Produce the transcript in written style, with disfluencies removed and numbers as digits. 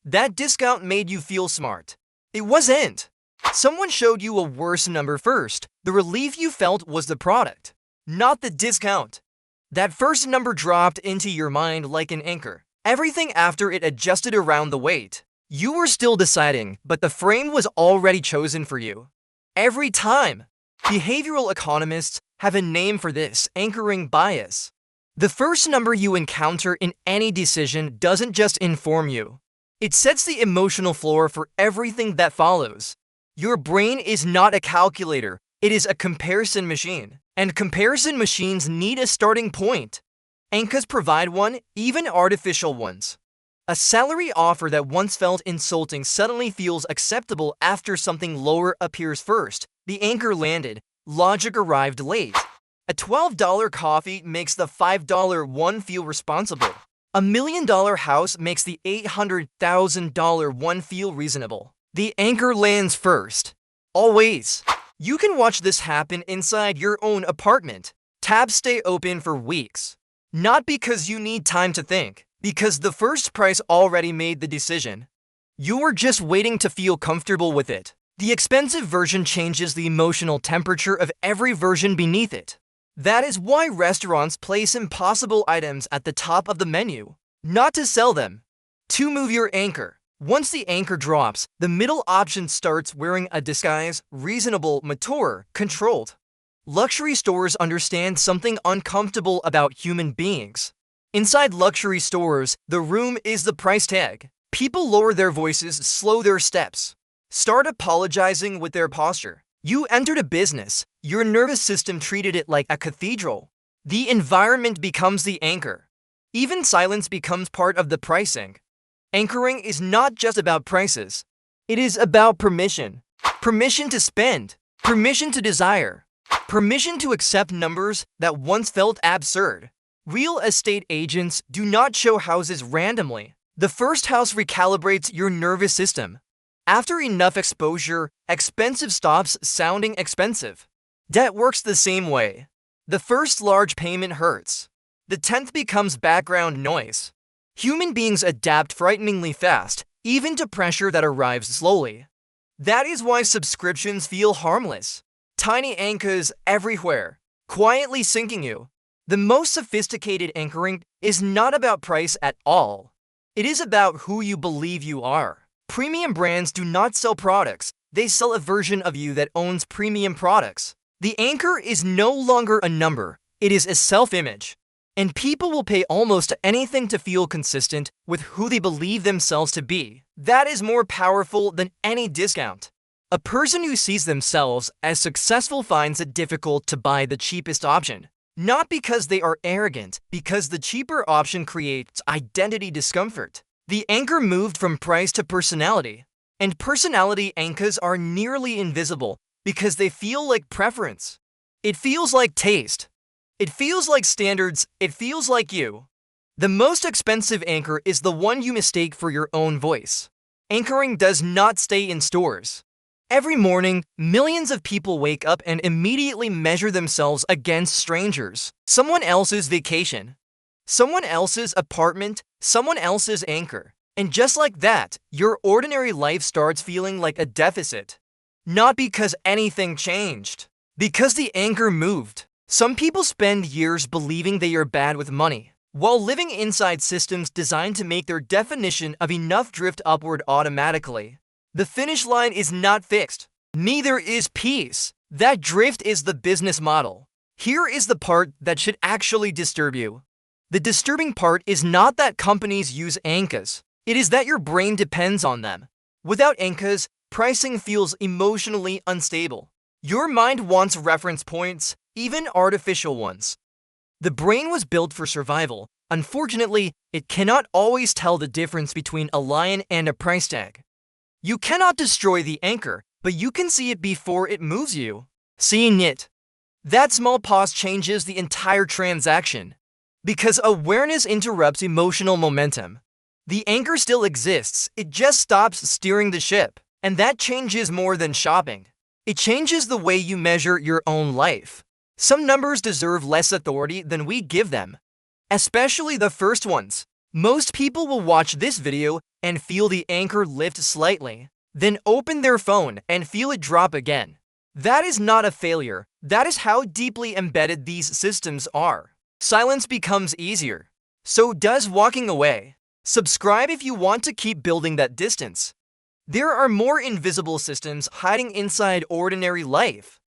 That discount made you feel smart. It wasn't. Someone showed you a worse number first. The relief you felt was the product, not the discount. That first number dropped into your mind like an anchor. Everything after it adjusted around the weight. You were still deciding, but the frame was already chosen for you. Every time. Behavioral economists have a name for this: anchoring bias. The first number you encounter in any decision doesn't just inform you. It sets the emotional floor for everything that follows. Your brain is not a calculator, it is a comparison machine. And comparison machines need a starting point. Anchors provide one, even artificial ones. A salary offer that once felt insulting suddenly feels acceptable after something lower appears first. The anchor landed. Logic arrived late. A $12 coffee makes the $5 one feel responsible. $1 million house makes the $800,000 one feel reasonable. The anchor lands first. Always. You can watch this happen inside your own apartment. Tabs stay open for weeks. Not because you need time to think, because the first price already made the decision. You were just waiting to feel comfortable with it. The expensive version changes the emotional temperature of every version beneath it. That is why restaurants place impossible items at the top of the menu. Not to sell them, to move your anchor. Once the anchor drops, the middle option starts wearing a disguise: reasonable, mature, controlled. Luxury stores understand something uncomfortable about human beings. Inside luxury stores, the room is the price tag. People lower their voices, slow their steps, start apologizing with their posture. You entered a business. Your nervous system treated it like a cathedral. The environment becomes the anchor. Even silence becomes part of the pricing. Anchoring is not just about prices. It is about permission. Permission to spend. Permission to desire. Permission to accept numbers that once felt absurd. Real estate agents do not show houses randomly. The first house recalibrates your nervous system. After enough exposure, expensive stops sounding expensive. Debt works the same way. The first large payment hurts. The 10th becomes background noise. Human beings adapt frighteningly fast, even to pressure that arrives slowly. That is why subscriptions feel harmless. Tiny anchors everywhere, quietly sinking you. The most sophisticated anchoring is not about price at all. It is about who you believe you are. Premium brands do not sell products. They sell a version of you that owns premium products. The anchor is no longer a number. It is a self-image. And people will pay almost anything to feel consistent with who they believe themselves to be. That is more powerful than any discount. A person who sees themselves as successful finds it difficult to buy the cheapest option. Not because they are arrogant, because the cheaper option creates identity discomfort. The anchor moved from price to personality. And personality anchors are nearly invisible because they feel like preference. It feels like taste. It feels like standards. It feels like you. The most expensive anchor is the one you mistake for your own voice. Anchoring does not stay in stores. Every morning, millions of people wake up and immediately measure themselves against strangers. Someone else's vacation. Someone else's apartment. Someone else's anchor. And just like that, your ordinary life starts feeling like a deficit. Not because anything changed. Because the anchor moved. Some people spend years believing they are bad with money, while living inside systems designed to make their definition of enough drift upward automatically. The finish line is not fixed. Neither is peace. That drift is the business model. Here is the part that should actually disturb you. The disturbing part is not that companies use anchors. It is that your brain depends on them. Without anchors, pricing feels emotionally unstable. Your mind wants reference points, even artificial ones. The brain was built for survival. Unfortunately, it cannot always tell the difference between a lion and a price tag. You cannot destroy the anchor, but you can see it before it moves you. Seeing it. That small pause changes the entire transaction. Because awareness interrupts emotional momentum. The anchor still exists, it just stops steering the ship. And that changes more than shopping. It changes the way you measure your own life. Some numbers deserve less authority than we give them. Especially the first ones. Most people will watch this video and feel the anchor lift slightly, then open their phone and feel it drop again. That is not a failure. That is how deeply embedded these systems are. Silence becomes easier. So does walking away. Subscribe if you want to keep building that distance. There are more invisible systems hiding inside ordinary life.